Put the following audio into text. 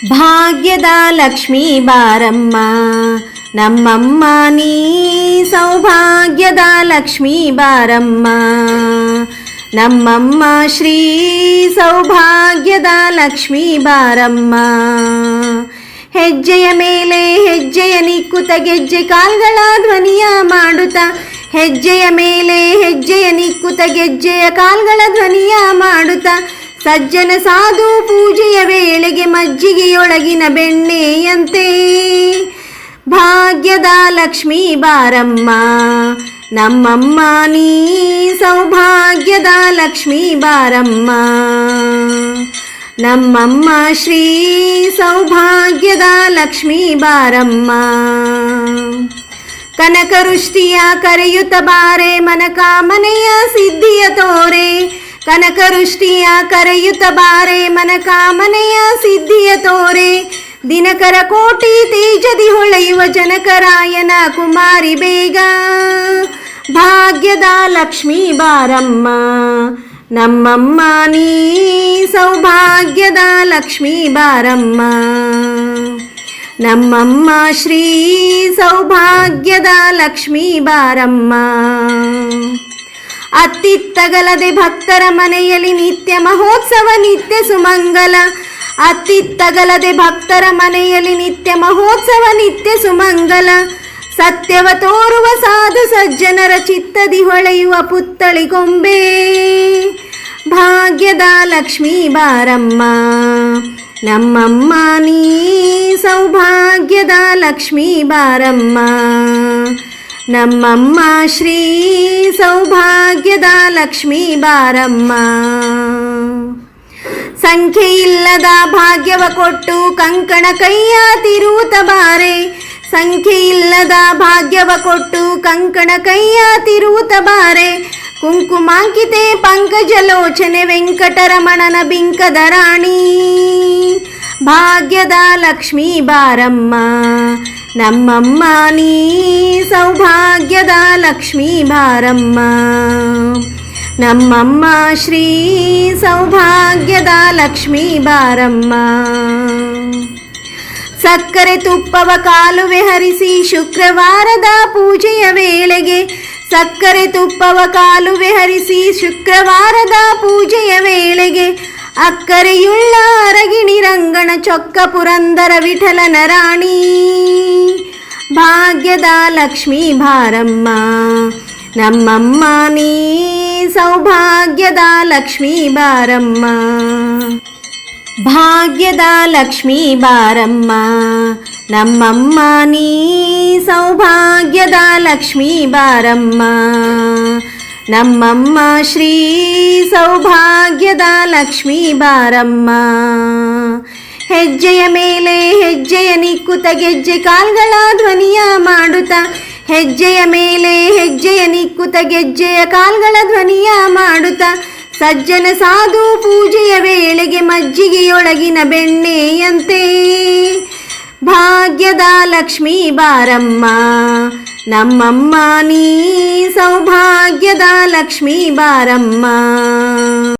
ಭಾಗ್ಯದ ಲಕ್ಷ್ಮೀ ಬಾರಮ್ಮ ನಮ್ಮಮ್ಮ ನೀ ಸೌಭಾಗ್ಯದ ಲಕ್ಷ್ಮೀ ಬಾರಮ್ಮ ನಮ್ಮಮ್ಮ ಶ್ರೀ ಸೌಭಾಗ್ಯದ ಲಕ್ಷ್ಮೀ ಬಾರಮ್ಮ. ಹೆಜ್ಜೆಯ ಮೇಲೆ ಹೆಜ್ಜೆಯ ನಿಕ್ಕುತ್ತ ಗೆಜ್ಜೆ ಕಾಲ್ಗಳ ಧ್ವನಿಯ ಮಾಡುತ್ತ ಹೆಜ್ಜೆಯ ಮೇಲೆ ಹೆಜ್ಜೆಯ ನಿಕ್ಕುತ್ತ ಗೆಜ್ಜೆಯ ಕಾಲ್ಗಳ ಧ್ವನಿಯ ಮಾಡುತ್ತ ಸಜ್ಜನ ಸಾಧು ಪೂಜೆಯ ವೇಳೆಗೆ ಮಜ್ಜಿಗೆಯೊಳಗಿನ ಬೆಣ್ಣೆಯಂತೆ ಭಾಗ್ಯದ ಲಕ್ಷ್ಮೀ ಬಾರಮ್ಮ ನಮ್ಮಮ್ಮ ನೀ ಸೌಭಾಗ್ಯದ ಲಕ್ಷ್ಮೀ ಬಾರಮ್ಮ ನಮ್ಮಮ್ಮ ಶ್ರೀ ಸೌಭಾಗ್ಯದ ಲಕ್ಷ್ಮೀ ಬಾರಮ್ಮ. ಕನಕವೃಷ್ಟಿಯ ಕರೆಯುತ್ತ ಬಾರೆ ಮನಕಾಮನೆಯ ಸಿದ್ಧಿಯ ತೋರೆ ಕನಕವೃಷ್ಟಿಯ ಕರೆಯುತ್ತ ಬಾರೆ ಮನಕಾಮನೆಯ ಸಿದ್ಧಿಯ ತೋರೆ ದಿನಕರ ಕೋಟಿ ತೇಜದಿ ಹೊಳೆಯುವ ಜನಕರಾಯನ ಕುಮಾರಿ ಬೇಗ ಭಾಗ್ಯದ ಲಕ್ಷ್ಮೀ ಬಾರಮ್ಮ ನಮ್ಮಮ್ಮ ನೀ ಸೌಭಾಗ್ಯದ ಲಕ್ಷ್ಮೀ ಬಾರಮ್ಮ ನಮ್ಮಮ್ಮ ಶ್ರೀ ಸೌಭಾಗ್ಯದ ಲಕ್ಷ್ಮೀ ಬಾರಮ್ಮ. ಅತ್ತಿತ್ತಗಲದೆ ಭಕ್ತರ ಮನೆಯಲ್ಲಿ ನಿತ್ಯ ಮಹೋತ್ಸವ ನಿತ್ಯ ಸುಮಂಗಲ ಅತ್ತಿತ್ತಗಲದೆ ಭಕ್ತರ ಮನೆಯಲ್ಲಿ ನಿತ್ಯ ಮಹೋತ್ಸವ ನಿತ್ಯ ಸುಮಂಗಲ ಸತ್ಯವ ತೋರುವ ಸಾಧು ಸಜ್ಜನರ ಚಿತ್ತದಿ ಹೊಳೆಯುವ ಪುತ್ತಳಿ ಗೊಂಬೆ ಭಾಗ್ಯದ ಲಕ್ಷ್ಮೀ ಬಾರಮ್ಮ ನಮ್ಮಮ್ಮ ನೀ ಸೌಭಾಗ್ಯದ ಲಕ್ಷ್ಮೀ ಬಾರಮ್ಮ ನಮ್ಮಮ್ಮ ಶ್ರೀ ಸೌಭಾಗ್ಯದ ಲಕ್ಷ್ಮೀ ಬಾರಮ್ಮ. ಸಂಖ್ಯೆಯಿಲ್ಲದ ಭಾಗ್ಯವ ಕೊಟ್ಟು ಕಂಕಣ ಕೈಯ ತಿರುವುತ ಬಾರೆ ಸಂಖ್ಯೆಯಿಲ್ಲದ ಭಾಗ್ಯವ ಕೊಟ್ಟು ಕಂಕಣ ಕೈಯ ತಿರುವುತ ಬಾರೆ ಕುಂಕುಮಾಂಕಿತೆ ಪಂಕಜಲೋಚನೆ ವೆಂಕಟರಮಣನ ಬಿಂಕದ ರಾಣಿ ಭಾಗ್ಯದ ಲಕ್ಷ್ಮೀ ಬಾರಮ್ಮ ನಮ್ಮಮ್ಮ ನೀ ಸೌಭಾಗ್ಯದ ಲಕ್ಷ್ಮೀ ಬಾರಮ್ಮ ನಮ್ಮಮ್ಮ ಶ್ರೀ ಸೌಭಾಗ್ಯದ ಲಕ್ಷ್ಮೀ ಬಾರಮ್ಮ. ಸಕ್ಕರೆ ತುಪ್ಪವ ಕಾಲುವೆ ಹರಿಸಿ ಶುಕ್ರವಾರದ ಪೂಜೆಯ ವೇಳೆಗೆ ಸಕ್ಕರೆ ತುಪ್ಪವ ಕಾಲುವೆ ಹರಿಸಿ ಶುಕ್ರವಾರದ ಪೂಜೆಯ ವೇಳೆಗೆ ಅಕ್ಕರೆಯುಳ್ಳ ಅರಗಿಣಿ ರಂಗಣ ಚೊಕ್ಕ ಪುರಂದರ ವಿಠಲನ ರಾಣಿ ಭಾಗ್ಯದ ಲಕ್ಷ್ಮೀ ಬಾರಮ್ಮ ನಮ್ಮಮ್ಮ ನೀ ಸೌಭಾಗ್ಯದ ಲಕ್ಷ್ಮೀ ಬಾರಮ್ಮ ಭಾಗ್ಯದ ಲಕ್ಷ್ಮೀ ಬಾರಮ್ಮ ನಮ್ಮಮ್ಮ ನೀ ಸೌಭಾಗ್ಯದ ಲಕ್ಷ್ಮೀ ಬಾರಮ್ಮ ನಮ್ಮಮ್ಮ ಶ್ರೀ ಸೌಭಾಗ್ಯದ ಲಕ್ಷ್ಮೀ ಬಾರಮ್ಮ. ಹೆಜ್ಜೆಯ ಮೇಲೆ ಹೆಜ್ಜೆಯ ನಿಕ್ಕುತ್ತ ಗೆಜ್ಜೆ ಕಾಲ್ಗಳ ಧ್ವನಿಯ ಮಾಡುತ್ತ ಹೆಜ್ಜೆಯ ಮೇಲೆ ಹೆಜ್ಜೆಯ ನಿಕ್ಕುತ್ತ ಗೆಜ್ಜೆಯ ಕಾಲ್ಗಳ ಧ್ವನಿಯ ಮಾಡುತ್ತ ಸಜ್ಜನ ಸಾಧು ಪೂಜೆಯ ವೇಳೆಗೆ ಮಜ್ಜಿಗೆಯೊಳಗಿನ ಬೆಣ್ಣೆಯಂತೆ ಭಾಗ್ಯದ ಲಕ್ಷ್ಮೀ ಬಾರಮ್ಮ ನಮ್ಮಮ್ಮ ನೀ ಸೌಭಾಗ್ಯದ ಲಕ್ಷ್ಮೀ ಬಾರಮ್ಮ.